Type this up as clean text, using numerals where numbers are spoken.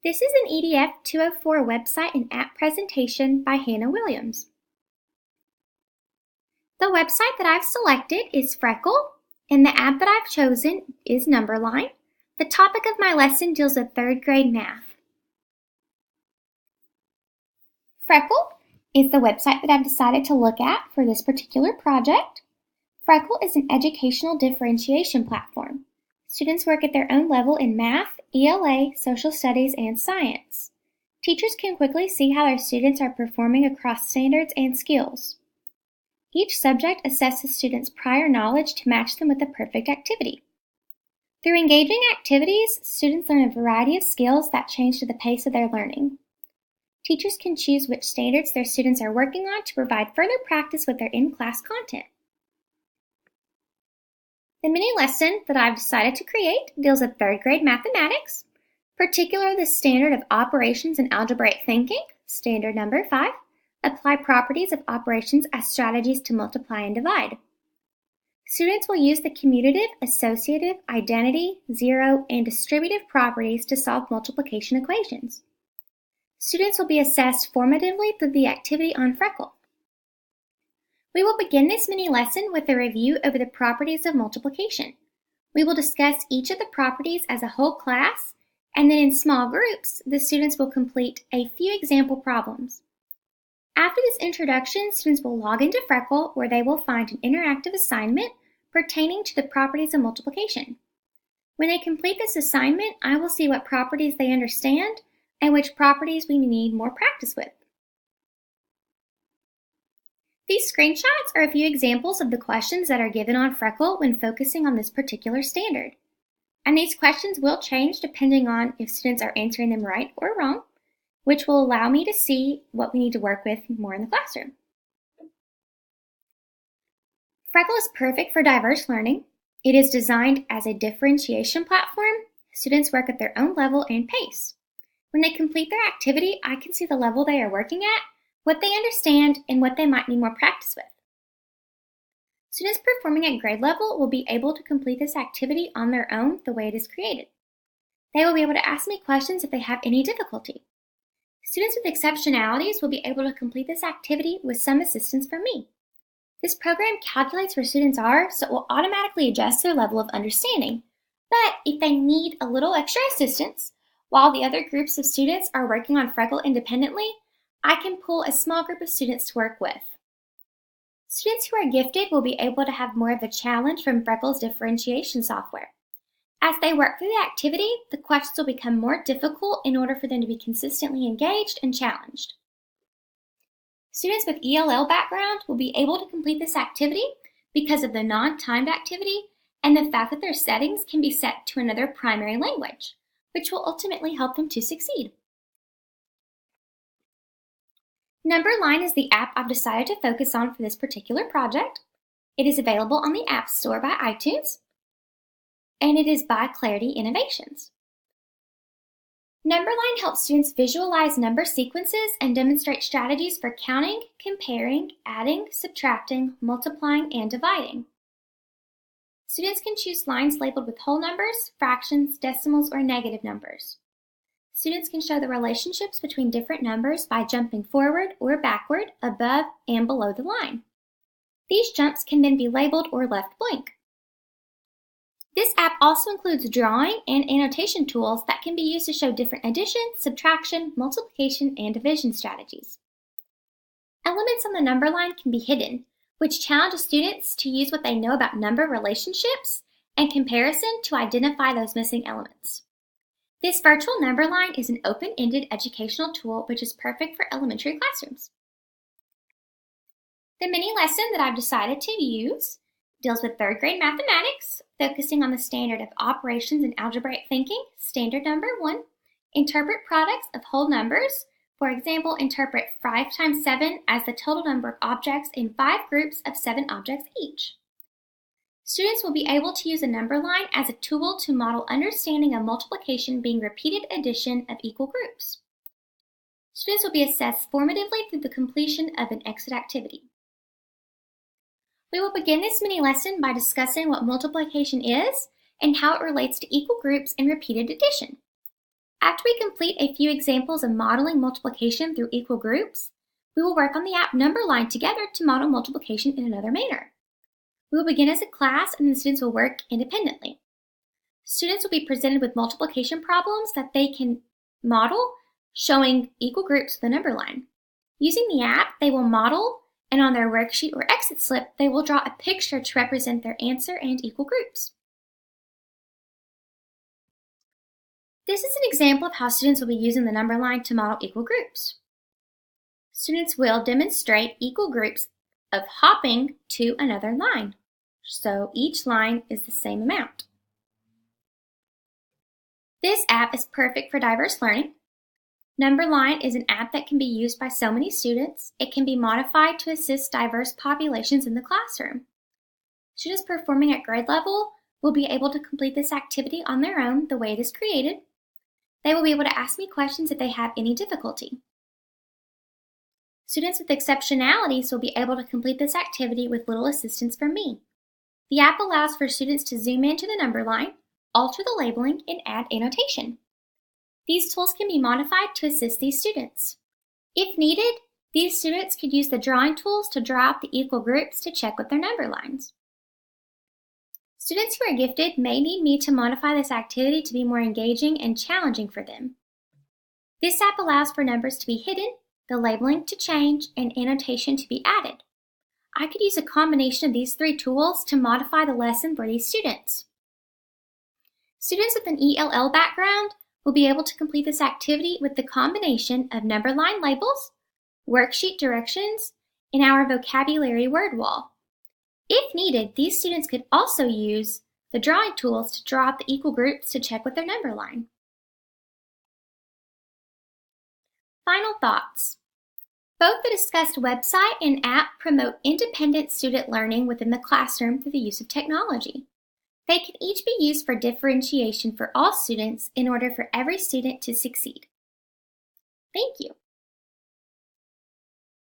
This is an EDF 204 website and app presentation by Hannah Williams. The website that I've selected is Freckle, and the app that I've chosen is Numberline. The topic of my lesson deals with 3rd grade math. Freckle is the website that I've decided to look at for this particular project. Freckle is an educational differentiation platform. Students work at their own level in math, ELA, social studies, and science. Teachers can quickly see how their students are performing across standards and skills. Each subject assesses students' prior knowledge to match them with the perfect activity. Through engaging activities, students learn a variety of skills that change to the pace of their learning. Teachers can choose which standards their students are working on to provide further practice with their in-class content. The mini lesson that I've decided to create deals with 3rd grade mathematics, particularly the standard of operations and algebraic thinking, standard number 5, apply properties of operations as strategies to multiply and divide. Students will use the commutative, associative, identity, zero, and distributive properties to solve multiplication equations. Students will be assessed formatively through the activity on Freckle. We will begin this mini lesson with a review over the properties of multiplication. We will discuss each of the properties as a whole class, and then in small groups, the students will complete a few example problems. After this introduction, students will log into Freckle, where they will find an interactive assignment pertaining to the properties of multiplication. When they complete this assignment, I will see what properties they understand and which properties we need more practice with. These screenshots are a few examples of the questions that are given on Freckle when focusing on this particular standard. And these questions will change depending on if students are answering them right or wrong, which will allow me to see what we need to work with more in the classroom. Freckle is perfect for diverse learning. It is designed as a differentiation platform. Students work at their own level and pace. When they complete their activity, I can see the level they are working at, what they understand, and what they might need more practice with. Students performing at grade level will be able to complete this activity on their own the way it is created. They will be able to ask me questions if they have any difficulty. Students with exceptionalities will be able to complete this activity with some assistance from me. This program calculates where students are, so it will automatically adjust their level of understanding. But if they need a little extra assistance, while the other groups of students are working on Freckle independently, I can pull a small group of students to work with. Students who are gifted will be able to have more of a challenge from Freckle's differentiation software. As they work through the activity, the questions will become more difficult in order for them to be consistently engaged and challenged. Students with ELL background will be able to complete this activity because of the non-timed activity and the fact that their settings can be set to another primary language, which will ultimately help them to succeed. Numberline is the app I've decided to focus on for this particular project. It is available on the App Store by iTunes, and it is by Clarity Innovations. Numberline helps students visualize number sequences and demonstrate strategies for counting, comparing, adding, subtracting, multiplying, and dividing. Students can choose lines labeled with whole numbers, fractions, decimals, or negative numbers. Students can show the relationships between different numbers by jumping forward or backward, above and below the line. These jumps can then be labeled or left blank. This app also includes drawing and annotation tools that can be used to show different addition, subtraction, multiplication, and division strategies. Elements on the number line can be hidden, which challenges students to use what they know about number relationships and comparison to identify those missing elements. This virtual number line is an open-ended educational tool which is perfect for elementary classrooms. The mini lesson that I've decided to use deals with 3rd grade mathematics, focusing on the standard of operations and algebraic thinking, standard number 1, interpret products of whole numbers. For example, interpret 5 times 7 as the total number of objects in 5 groups of 7 objects each. Students will be able to use a number line as a tool to model understanding of multiplication being repeated addition of equal groups. Students will be assessed formatively through the completion of an exit activity. We will begin this mini lesson by discussing what multiplication is and how it relates to equal groups and repeated addition. After we complete a few examples of modeling multiplication through equal groups, we will work on the app number line together to model multiplication in another manner. We will begin as a class and the students will work independently. Students will be presented with multiplication problems that they can model, showing equal groups with the number line. Using the app, they will model, and on their worksheet or exit slip, they will draw a picture to represent their answer and equal groups. This is an example of how students will be using the number line to model equal groups. Students will demonstrate equal groups of hopping to another line, so each line is the same amount. This app is perfect for diverse learning. Numberline is an app that can be used by so many students. It can be modified to assist diverse populations in the classroom. Students performing at grade level will be able to complete this activity on their own the way it is created. They will be able to ask me questions if they have any difficulty. Students with exceptionalities will be able to complete this activity with little assistance from me. The app allows for students to zoom into the number line, alter the labeling, and add annotation. These tools can be modified to assist these students. If needed, these students could use the drawing tools to draw out the equal groups to check with their number lines. Students who are gifted may need me to modify this activity to be more engaging and challenging for them. This app allows for numbers to be hidden, the labeling to change, and annotation to be added. I could use a combination of these three tools to modify the lesson for these students. Students with an ELL background will be able to complete this activity with the combination of number line labels, worksheet directions, and our vocabulary word wall. If needed, these students could also use the drawing tools to draw out the equal groups to check with their number line. Final thoughts. Both the discussed website and app promote independent student learning within the classroom through the use of technology. They can each be used for differentiation for all students in order for every student to succeed. Thank you.